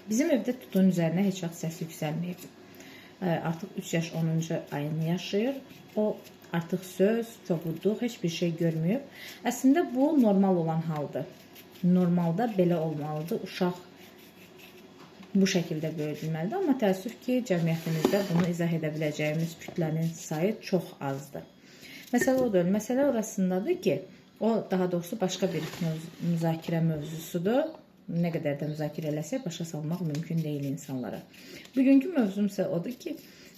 Bizim evdə Tutun üzərinə heç vaxt səs yüksəlməyib. Artıq 3 yaş 10-cu ayını yaşayır. O artıq söz, kobudluq, heç bir şey görməyib. Əslində bu normal olan haldır. Normalda belə olmalıdır. Uşaq bu şəkildə böyüdülməlidir. Amma təəssüf ki, cəmiyyətimizdə bunu izah edə biləcəyimiz kütlənin sayı çox azdır. Məsələ o deyil. Məsələ orasındadır ki, o daha doğrusu başqa bir müzakirə mövzusudur. Nə qədər də müzakirə eləsək, başa salmaq mümkün deyil insanlara. Bugünkü mövzum isə odur ki,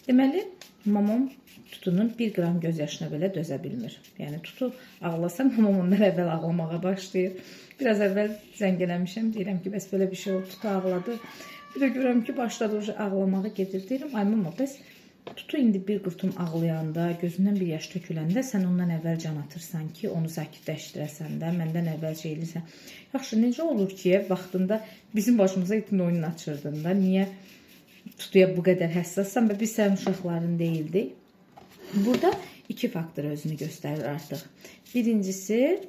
deməli, mamam Tutunun 1 qram göz yaşına belə dözə bilmir. Yəni, Tutu ağlasa, mamam ondan əvvəl ağlamağa başlayır. Biraz əvvəl zəng eləmişəm, deyirəm ki, bəs belə bir şey oldu, Tutu ağladı. Bir də görürəm ki, başladı ağlamağa gedir. Deyirəm, ay mama, bəs Tutu indi bir qurtum ağlayanda, gözündən bir yaş töküləndə sən ondan əvvəl can atırsan ki, onu sakitləşdirəsən də, məndən əvvəl şey edirsən. Yaxşı, necə olur ki, vaxtında bizim başımıza itin oyun açırdın da, niyə Tutuya bu qədər həssassan və biz sənin uşaqların deyildik? Burada 2 faktor özünü göstərir artıq. Birincisi,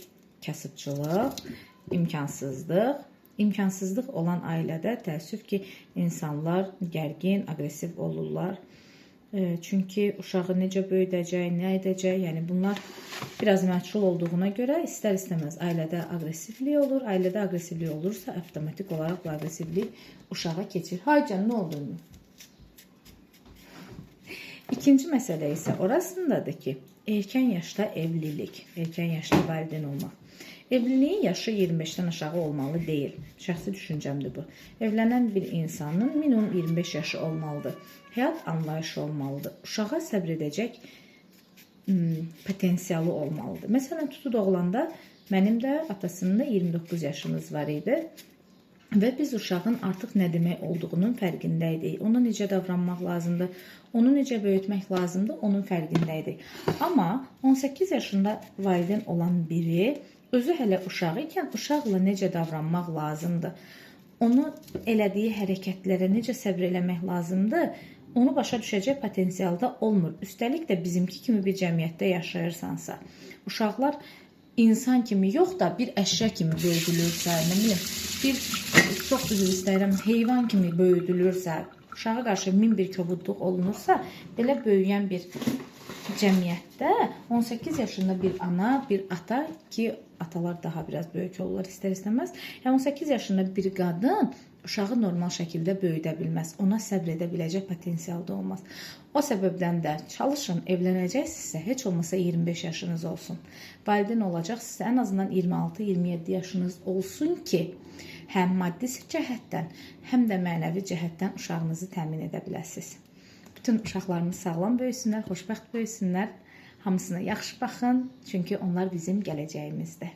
kasıbçılıq, imkansızlıq. İmkansızlıq olan ailədə təəssüf ki, insanlar gərgin, aqressiv olurlar. Çünki uşağı necə böyüdəcək, nə edəcək, yəni bunlar biraz məchul olduğuna görə istər-istəməz ailədə aqressivlik olur. Ailədə aqressivlik olursa, avtomatik olaraq bu aqressivlik uşağa keçir. Hay can, nə oldu? İkinci məsələ isə orasındadır ki, erkən yaşda evlilik, erkən yaşda valideyn olmaq. Evliliyin yaşı 25-dən aşağı olmalı deyil. Şəxsi düşüncəmdir bu. Evlənən bir insanın minimum 25 yaşı olmalıdır. Həyat anlayışı olmalıdır. Uşağa səbr edəcək potensialı olmalıdır. Məsələn, Tutu doğulanda mənim də atasının da 29 yaşımız var idi. Və biz uşağın artıq nə demək olduğunun fərqindəydik. Ona necə davranmaq lazımdır, onu necə böyütmək lazımdır, onun fərqindəydik. Amma 18 yaşında valideyn olan biri özü hələ uşaq ikən uşaqla necə davranmaq lazımdır, onu elədiyi hərəkətlərə necə səbr eləmək lazımdır, onu başa düşəcək potensialda olmur. Üstəlik də bizimki kimi bir cəmiyyətdə yaşayırsansa, uşaqlar insan kimi yox da bir əşya kimi böyüdülürsə, nə bilim, bir çox üzr istəyirəm, heyvan kimi böyüdülürsə, uşağa qarşı min bir kobudluq olunursa, belə böyüyən bir cəmiyyətdə 18 yaşında bir ana, bir ata ki, atalar daha biraz böyük olurlar istər-istəməz, 18 yaşında bir qadın uşağı normal şəkildə böyüdə bilməz. Ona səbr edə biləcək potensialda olmaz. O səbəbdən də çalışın, evlənəcəksinizsə, heç olmasa 25 yaşınız olsun. Valideyn olacaqsınızsa, ən azından 26-27 yaşınız olsun ki, həm maddi cəhətdən, həm də mənəvi cəhətdən uşağınızı təmin edə biləsiniz. Bütün uşaqlarımız sağlam böyüsünlər, xoşbəxt böyüsünlər. Hamısına yaxşı baxın, çünki onlar bizim gələcəyimizdir.